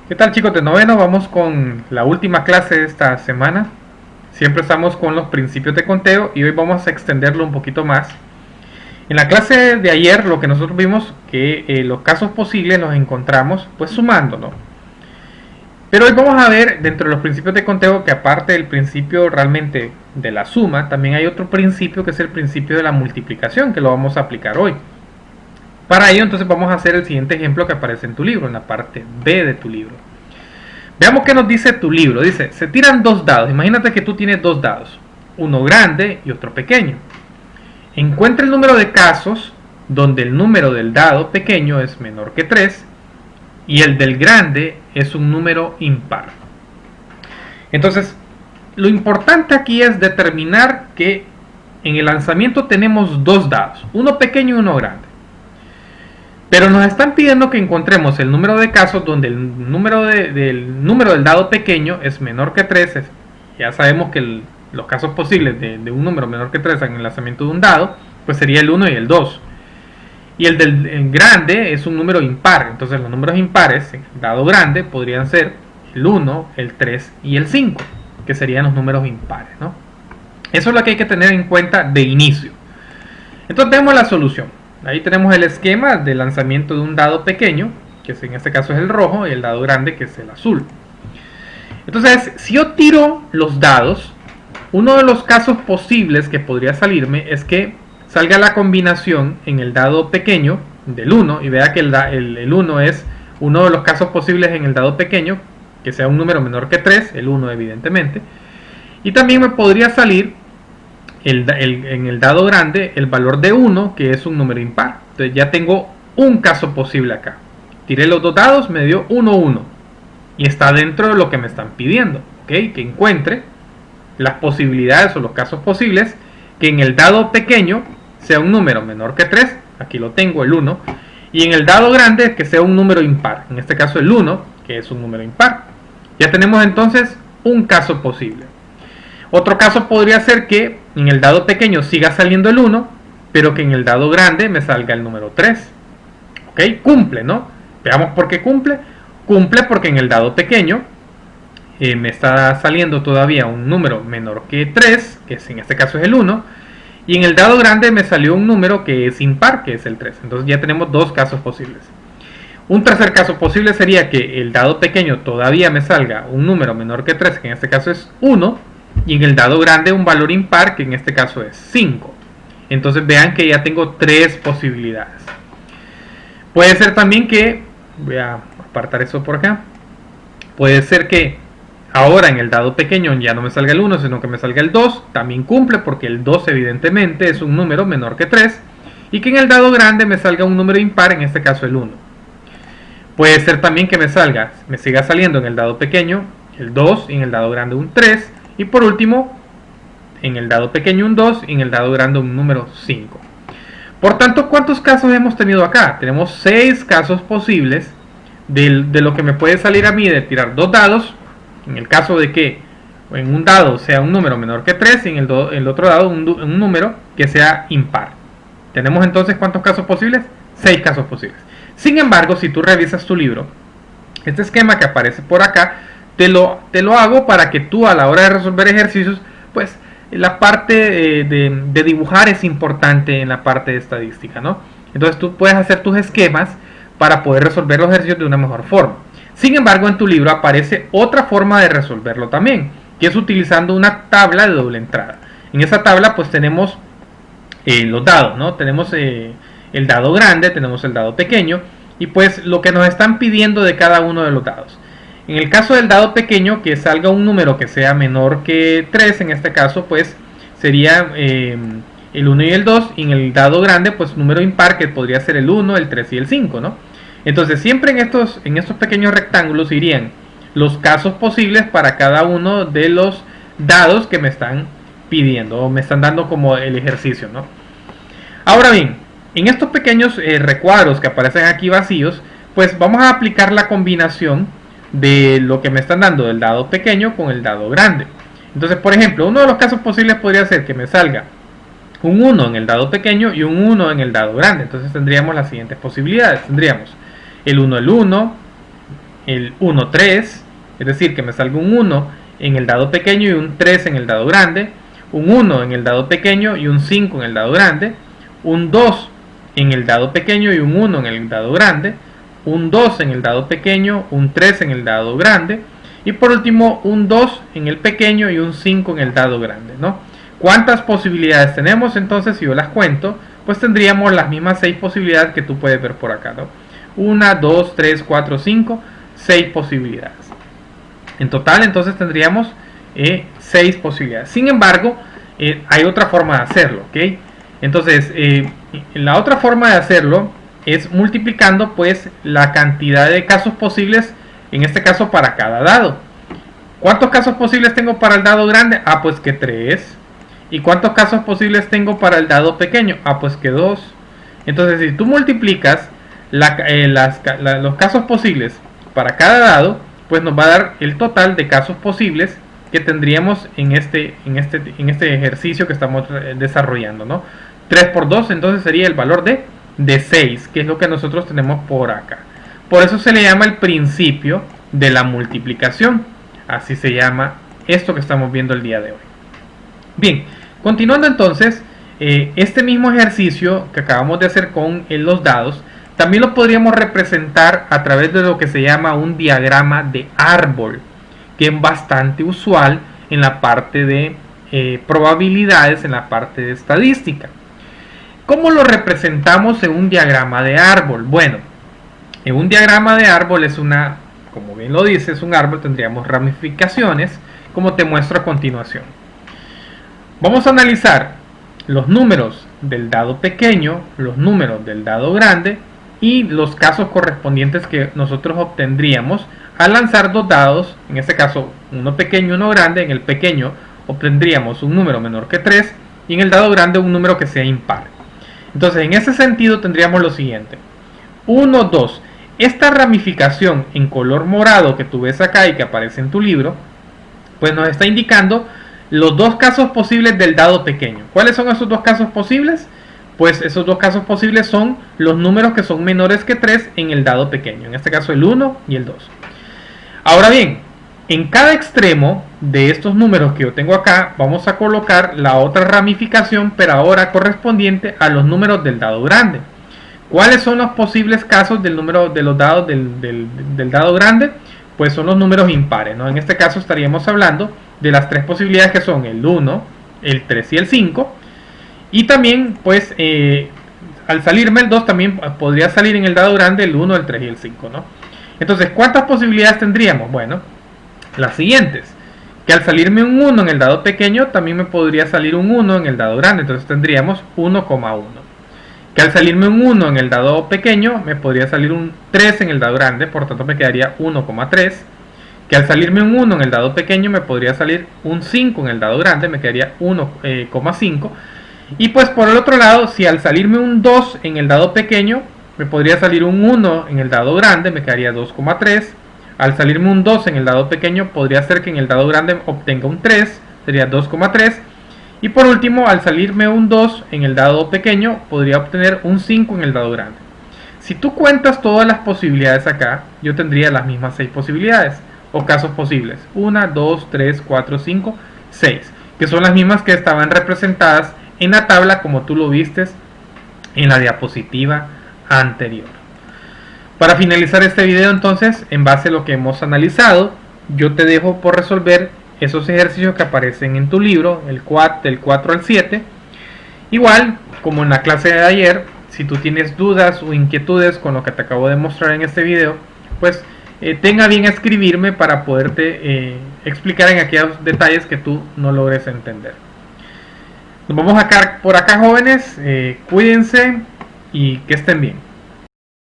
¿Qué tal, chicos de noveno? Vamos con la última clase de esta semana. Siempre estamos con los principios de conteo y hoy vamos a extenderlo un poquito más. En la clase de ayer lo que nosotros vimos que los casos posibles los encontramos pues sumándolo. Pero hoy vamos a ver dentro de los principios de conteo que aparte del principio realmente de la suma, también hay otro principio que es el principio de la multiplicación que lo vamos a aplicar hoy. Para ello entonces vamos a hacer el siguiente ejemplo que aparece en tu libro, en la parte B de tu libro. Veamos qué nos dice tu libro. Dice, se tiran dos dados. Imagínate que tú tienes dos dados, uno grande y otro pequeño. Encuentra el número de casos donde el número del dado pequeño es menor que 3 y el del grande es un número impar. Entonces, lo importante aquí es determinar que en el lanzamiento tenemos dos dados, uno pequeño y uno grande. Pero nos están pidiendo que encontremos el número de casos donde el número del dado pequeño es menor que 3. Ya sabemos que los casos posibles de un número menor que 3 en el lanzamiento de un dado, pues sería el 1 y el 2. Y el del grande es un número impar. Entonces los números impares en el dado grande podrían ser el 1, el 3 y el 5, que serían los números impares, ¿no? Eso es lo que hay que tener en cuenta de inicio. Entonces tenemos la solución. Ahí tenemos el esquema de lanzamiento de un dado pequeño, que en este caso es el rojo, y el dado grande, que es el azul. Entonces, si yo tiro los dados, uno de los casos posibles que podría salirme es que salga la combinación en el dado pequeño del 1, y vea que el 1 es uno de los casos posibles en el dado pequeño, que sea un número menor que 3, el 1 evidentemente. Y también me podría salir en el dado grande el valor de 1, que es un número impar. Entonces ya tengo un caso posible acá. Tiré los dos dados, me dio 1, 1. Y está dentro de lo que me están pidiendo. ¿Okay? Que encuentre las posibilidades o los casos posibles que en el dado pequeño sea un número menor que 3. Aquí lo tengo, el 1. Y en el dado grande que sea un número impar. En este caso el 1, que es un número impar. Ya tenemos entonces un caso posible. Otro caso podría ser que en el dado pequeño siga saliendo el 1, pero que en el dado grande me salga el número 3. ¿Ok? Cumple, ¿no? Veamos por qué cumple. Cumple porque en el dado pequeño me está saliendo todavía un número menor que 3, que en este caso es el 1, y en el dado grande me salió un número que es impar, que es el 3. Entonces ya tenemos dos casos posibles. Un tercer caso posible sería que el dado pequeño todavía me salga un número menor que 3, que en este caso es 1, y en el dado grande un valor impar, que en este caso es 5. Entonces vean que ya tengo tres posibilidades. Puede ser también que, voy a apartar eso por acá, puede ser que ahora en el dado pequeño ya no me salga el 1, sino que me salga el 2. También cumple porque el 2 evidentemente es un número menor que 3. Y que en el dado grande me salga un número impar, en este caso el 1. Puede ser también que me siga saliendo en el dado pequeño el 2 y en el dado grande un 3. Y por último, en el dado pequeño un 2 y en el dado grande un número 5. Por tanto, ¿cuántos casos hemos tenido acá? Tenemos 6 casos posibles de lo que me puede salir a mí de tirar dos dados. En el caso de que en un dado sea un número menor que 3 y en el otro dado un número que sea impar. Tenemos entonces ¿cuántos casos posibles? 6 casos posibles. Sin embargo, si tú revisas tu libro, este esquema que aparece por acá, te lo hago para que tú a la hora de resolver ejercicios, pues la parte de dibujar es importante en la parte de estadística, ¿no? Entonces tú puedes hacer tus esquemas para poder resolver los ejercicios de una mejor forma. Sin embargo, en tu libro aparece otra forma de resolverlo también, que es utilizando una tabla de doble entrada. En esa tabla pues tenemos los dados, ¿no? Tenemos el dado grande, tenemos el dado pequeño y pues lo que nos están pidiendo de cada uno de los dados. En el caso del dado pequeño, que salga un número que sea menor que 3, en este caso, pues sería el 1 y el 2. Y en el dado grande, pues número impar, que podría ser el 1, el 3 y el 5, ¿no? Entonces, siempre en estos pequeños rectángulos irían los casos posibles para cada uno de los dados que me están pidiendo o me están dando como el ejercicio, ¿no? Ahora bien, en estos pequeños recuadros que aparecen aquí vacíos, pues vamos a aplicar la combinación de lo que me están dando del dado pequeño con el dado grande. Entonces, por ejemplo, uno de los casos posibles podría ser que me salga un 1 en el dado pequeño y un 1 en el dado grande. Entonces tendríamos las siguientes posibilidades. Tendríamos el 1, el 1, 3, es decir, que me salga un 1 en el dado pequeño y un 3 en el dado grande, un 1 en el dado pequeño y un 5 en el dado grande, un 2 en el dado pequeño y un 1 en el dado grande, un 2 en el dado pequeño, un 3 en el dado grande, y por último un 2 en el pequeño y un 5 en el dado grande, ¿no? ¿Cuántas posibilidades tenemos? Entonces, si yo las cuento, pues tendríamos las mismas 6 posibilidades que tú puedes ver por acá, ¿no? 1, 2, 3, 4, 5, 6 posibilidades. En total, entonces tendríamos 6 posibilidades. Sin embargo, hay otra forma de hacerlo, ¿ok? Entonces, la otra forma de hacerlo es multiplicando pues la cantidad de casos posibles, en este caso para cada dado. ¿Cuántos casos posibles tengo para el dado grande? Ah, pues que 3. ¿Y cuántos casos posibles tengo para el dado pequeño? Ah, pues que 2. Entonces, si tú multiplicas los casos posibles para cada dado, pues nos va a dar el total de casos posibles que tendríamos en este ejercicio que estamos desarrollando, ¿no? 3 por 2 entonces sería el valor de 6, que es lo que nosotros tenemos por acá. Por eso se le llama el principio de la multiplicación. Así se llama esto que estamos viendo el día de hoy. Bien, continuando entonces, este mismo ejercicio que acabamos de hacer con los dados, también lo podríamos representar a través de lo que se llama un diagrama de árbol, que es bastante usual en la parte de probabilidades, en la parte de estadística. ¿Cómo lo representamos en un diagrama de árbol? Bueno, en un diagrama de árbol es una, como bien lo dice, es un árbol, tendríamos ramificaciones, como te muestro a continuación. Vamos a analizar los números del dado pequeño, los números del dado grande y los casos correspondientes que nosotros obtendríamos al lanzar dos dados, en este caso uno pequeño y uno grande. En el pequeño obtendríamos un número menor que 3 y en el dado grande un número que sea impar. Entonces, en ese sentido tendríamos lo siguiente: 1, 2. Esta ramificación en color morado que tú ves acá y que aparece en tu libro, pues nos está indicando los dos casos posibles del dado pequeño. ¿Cuáles son esos dos casos posibles? Pues esos dos casos posibles son los números que son menores que 3 en el dado pequeño, en este caso el 1 y el 2. Ahora bien, en cada extremo de estos números que yo tengo acá, vamos a colocar la otra ramificación, pero ahora correspondiente a los números del dado grande. ¿Cuáles son los posibles casos del número de los dados del dado grande? Pues son los números impares, ¿no? En este caso estaríamos hablando de las tres posibilidades que son el 1, el 3 y el 5. Y también, pues, al salirme el 2, también podría salir en el dado grande el 1, el 3 y el 5, ¿no? Entonces, ¿cuántas posibilidades tendríamos? Bueno, las siguientes: que al salirme un 1 en el dado pequeño, también me podría salir un 1 en el dado grande, entonces tendríamos 1,1. Que al salirme un 1 en el dado pequeño, me podría salir un 3 en el dado grande, por tanto me quedaría 1,3. Que al salirme un 1 en el dado pequeño, me podría salir un 5 en el dado grande, me quedaría 1,5. Y pues por el otro lado, si al salirme un 2 en el dado pequeño, me podría salir un 1 en el dado grande, me quedaría 2,3. Al salirme un 2 en el dado pequeño, podría ser que en el dado grande obtenga un 3, sería 2,3. Y por último, al salirme un 2 en el dado pequeño, podría obtener un 5 en el dado grande. Si tú cuentas todas las posibilidades acá, yo tendría las mismas 6 posibilidades o casos posibles: 1, 2, 3, 4, 5, 6, que son las mismas que estaban representadas en la tabla como tú lo vistes en la diapositiva anterior. Para finalizar este video, entonces, en base a lo que hemos analizado, yo te dejo por resolver esos ejercicios que aparecen en tu libro, del 4 al 7. Igual, como en la clase de ayer, si tú tienes dudas o inquietudes con lo que te acabo de mostrar en este video, pues tenga bien escribirme para poderte explicar en aquellos detalles que tú no logres entender. Nos vamos por acá, jóvenes. Cuídense y que estén bien.